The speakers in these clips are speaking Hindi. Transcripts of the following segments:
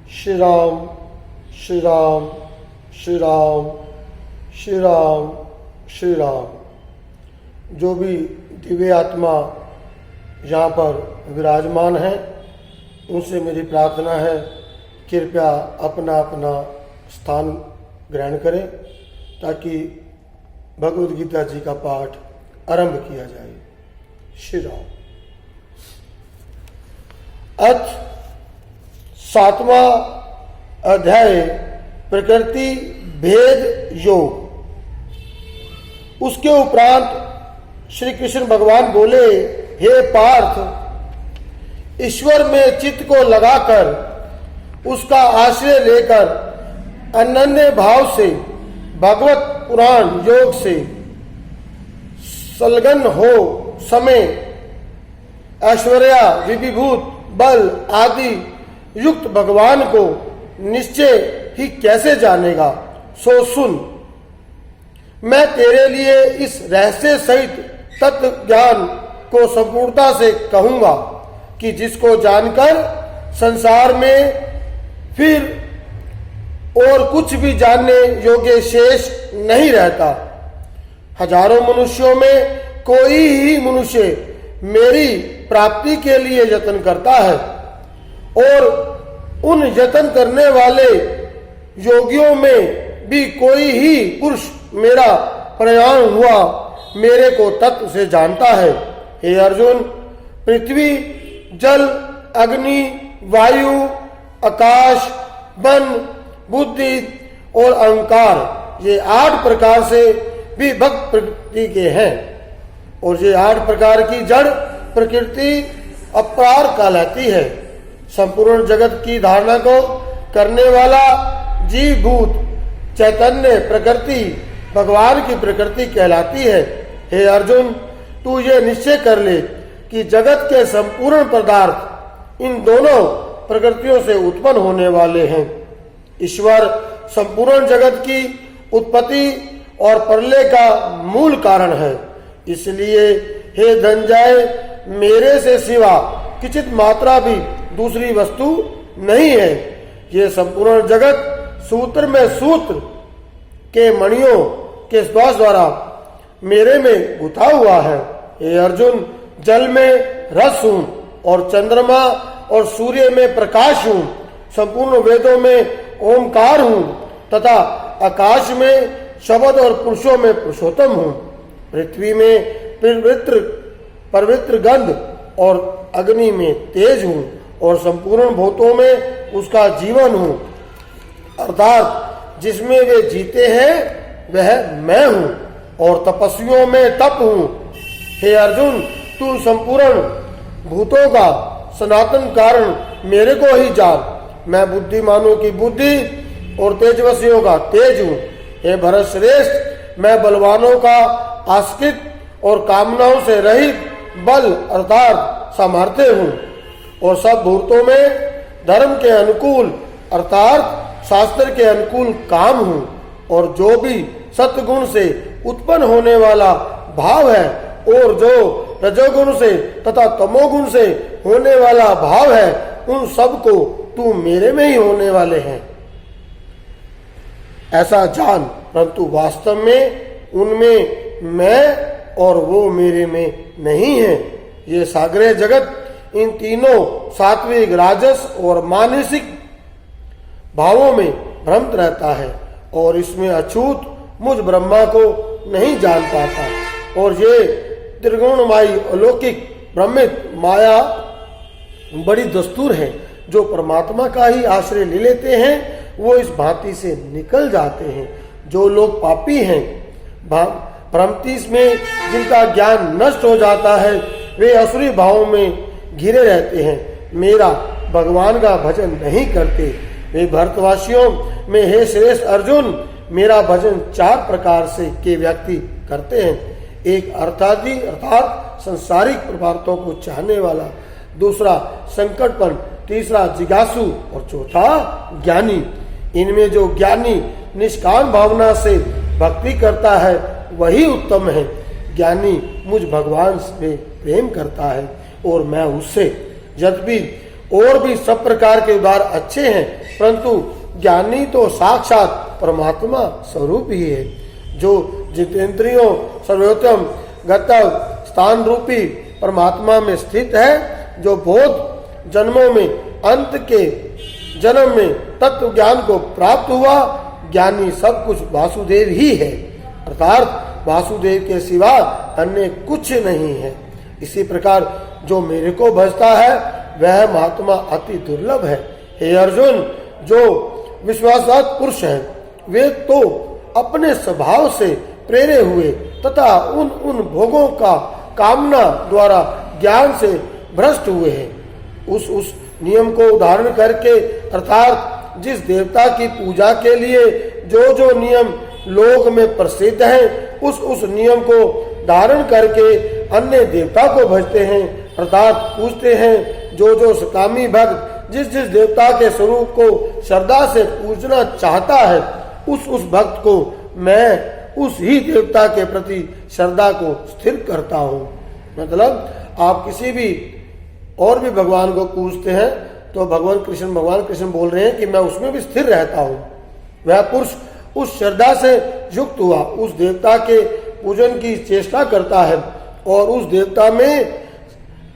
श्री राम श्री राम श्री राम श्री राम श्री राम। जो भी दिव्य आत्मा यहाँ पर विराजमान है उनसे मेरी प्रार्थना है, कृपया अपना अपना स्थान ग्रहण करें ताकि भगवद गीता जी का पाठ आरंभ किया जाए। श्री राम। अथ 7वां अध्याय प्रकृति भेद योग। उसके उपरांत श्री कृष्ण भगवान बोले, हे पार्थ, ईश्वर में चित्त को लगाकर उसका आश्रय लेकर अनन्य भाव से भगवत पुराण योग से संलग्न हो समय ऐश्वर्य विभूत बल आदि युक्त भगवान को निश्चय ही कैसे जानेगा, सो सुन। मैं तेरे लिए इस रहस्य सहित तत्व ज्ञान को संपूर्णता से कहूंगा कि जिसको जानकर संसार में फिर और कुछ भी जानने योग्य शेष नहीं रहता। हजारों मनुष्यों में कोई ही मनुष्य मेरी प्राप्ति के लिए यत्न करता है और उन यत्न करने वाले योगियों में भी कोई ही पुरुष मेरा प्रयाण हुआ मेरे को तत्व से जानता है। हे अर्जुन, पृथ्वी, जल, अग्नि, वायु, आकाश, वन, बुद्धि और अहंकार, ये 8 प्रकार से विभक्त प्रकृति के हैं और ये 8 प्रकार की जड़ प्रकृति अपार कहलाती है। संपूर्ण जगत की धारणा को करने वाला जीव भूत चैतन्य प्रकृति भगवान की प्रकृति कहलाती है। हे अर्जुन, तू ये निश्चय कर ले कि जगत के संपूर्ण पदार्थ इन दोनों प्रकृतियों से उत्पन्न होने वाले हैं। ईश्वर संपूर्ण जगत की उत्पत्ति और प्रलय का मूल कारण है। इसलिए हे धनंजय, मेरे से सिवा किंचित मात्रा भी दूसरी वस्तु नहीं है। ये संपूर्ण जगत सूत्र में सूत्र के मणियों के श्वास द्वारा मेरे में गुथा हुआ है। हे अर्जुन, जल में रस हूँ और चंद्रमा और सूर्य में प्रकाश हूँ। संपूर्ण वेदों में ओमकार हूँ तथा आकाश में शब्द और पुरुषों में पुरुषोत्तम हूँ। पृथ्वी में पवित्र गंध और अग्नि में तेज हूँ और संपूर्ण भूतों में उसका जीवन हूँ, अर्थात जिसमें वे जीते हैं वह मैं हूँ और तपस्वियों में तप हूँ। हे अर्जुन, तू संपूर्ण भूतों का सनातन कारण मेरे को ही जान। मैं बुद्धिमानों की बुद्धि और तेजस्वियों का तेज हूँ। हे भरत श्रेष्ठ, मैं बलवानों का आश्रित और कामनाओं से रहित बल अर्थात सामर्थ्य हूँ और सब भूतों में धर्म के अनुकूल अर्थात शास्त्र के अनुकूल काम हूँ और जो भी सत्गुण से उत्पन्न होने वाला भाव है और जो रजोगुण से तथा तमोगुण से होने वाला भाव है उन सब को तू मेरे में ही होने वाले हैं ऐसा जान, परंतु वास्तव में उनमें मैं और वो मेरे में नहीं है। ये सागरे जगत इन तीनों सात्विक, राजस और मानसिक भावों में भ्रमित रहता है और इसमें अछूत मुझ ब्रह्मा को नहीं जान पाता और ये त्रिगुणमयी अलौकिक भ्रमित माया बड़ी दस्तूर है। जो परमात्मा का ही आश्रय ले लेते हैं वो इस भांति से निकल जाते हैं। जो लोग पापी हैं, भ्रांति में जिनका ज्ञान नष्ट हो जाता है, वे असुरी भावों में घिरे रहते हैं, मेरा भगवान का भजन नहीं करते। वे भरतवासियों में हे श्रेष्ठ अर्जुन, मेरा भजन 4 प्रकार से के व्यक्ति करते हैं। एक अर्थार्थी अर्थात संसारिक पदार्थों को चाहने वाला, दूसरा संकटपन, तीसरा जिज्ञासु और चौथा ज्ञानी। इनमें जो ज्ञानी निष्काम भावना से भक्ति करता है वही उत्तम है। ज्ञानी मुझ भगवान से प्रेम करता है और मैं उससे, यद्यपि और भी सब प्रकार के उदार अच्छे हैं, परंतु ज्ञानी तो साक्षात परमात्मा स्वरूप ही है, जो जितेंद्रियों सर्वोत्तम गतव स्थान रूपी परमात्मा में स्थित है, जो बहुत जन्मों में अंत के जन्म में तत्व ज्ञान को प्राप्त हुआ। ज्ञानी सब कुछ वासुदेव ही है, अर्थात वासुदेव के सिवा अन्य कुछ नहीं है। इसी प्रकार जो मेरे को भजता है वह महात्मा अति दुर्लभ है। हे अर्जुन, जो विश्वासघात पुरुष हैं वे तो अपने स्वभाव से प्रेरे हुए तथा उन भोगों का कामना द्वारा ज्ञान से भ्रष्ट हुए हैं। उस नियम को उदाहरण करके, अर्थात जिस देवता की पूजा के लिए जो नियम लोक में प्रसिद्ध हैं, उस नियम को धारण करके अन्य देवता को भजते हैं, अर्थात पूजते हैं। जो सकामी भक्त जिस देवता के स्वरूप को श्रद्धा से पूजना चाहता है, उस भक्त को मैं उस ही देवता के प्रति श्रद्धा को स्थिर करता हूँ। मतलब आप किसी भी और भी भगवान को पूजते हैं तो भगवान कृष्ण बोल रहे हैं कि मैं उसमें भी स्थिर रहता हूँ। वह पुरुष उस श्रद्धा से युक्त हुआ उस देवता के पूजन की चेष्टा करता है और उस देवता में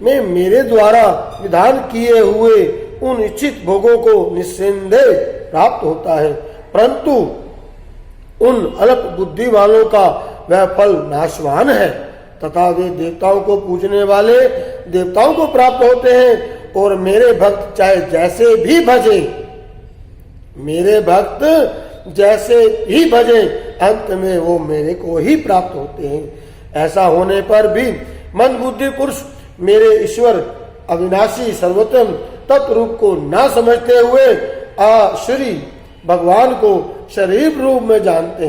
मेरे द्वारा विधान किए हुए उन इच्छित भोगों को निस्संदेह प्राप्त होता है, परंतु उन अल्प बुद्धि वालों का वह फल नाशवान है तथा वे देवताओं को पूजने वाले देवताओं को प्राप्त होते हैं। और मेरे भक्त चाहे जैसे भी भजे, मेरे भक्त जैसे ही भजे, अंत में वो मेरे को ही प्राप्त होते हैं। ऐसा होने पर भी मन बुद्धि पुरुष मेरे ईश्वर अविनाशी सर्वोत्तम तत्व को न समझते हुए श्री भगवान को शरीर रूप में जानते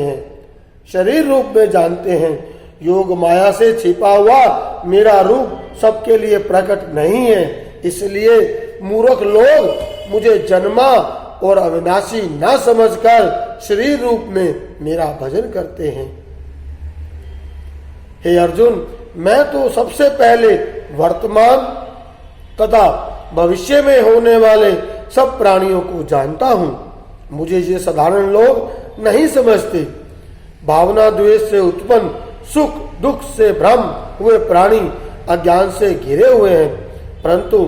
हैं। योग माया से छिपा हुआ मेरा रूप सबके लिए प्रकट नहीं है, इसलिए मूर्ख लोग मुझे जन्मा और अविनाशी न समझकर शरीर रूप में मेरा भजन करते हैं। हे अर्जुन, मैं तो सबसे पहले वर्तमान तथा भविष्य में होने वाले सब प्राणियों को जानता हूँ। मुझे ये साधारण लोग नहीं समझते। भावना द्वेष से उत्पन्न सुख दुख से भ्रम हुए प्राणी अज्ञान से घिरे हुए हैं, परंतु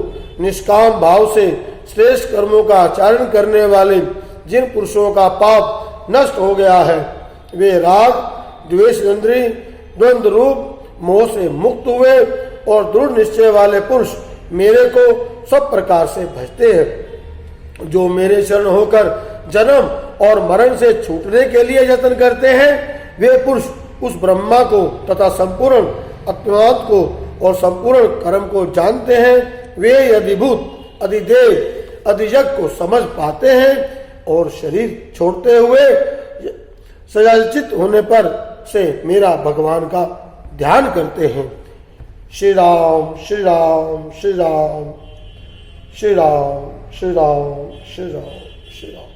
निष्काम भाव से श्रेष्ठ कर्मों का आचरण करने वाले जिन पुरुषों का पाप नष्ट हो गया है, वे राग द्वेष इंद्रिय द्वंद्व रूप मोह से मुक्त हुए और दृढ़ निश्चय वाले पुरुष मेरे को सब प्रकार से भजते हैं। जो मेरे शरण होकर जन्म और मरण से छूटने के लिए यत्न करते हैं, वे पुरुष उस ब्रह्मा को तथा संपूर्ण आत्मात् को और संपूर्ण कर्म को जानते हैं। वे अधिभूत अधिदेव अधियज्ञ को समझ पाते हैं और शरीर छोड़ते हुए सजाचित होने पर से मेरा भगवान का ध्यान करते हैं। श्री राम श्री राम श्री राम श्री राम श्री राम श्री राम श्री राम।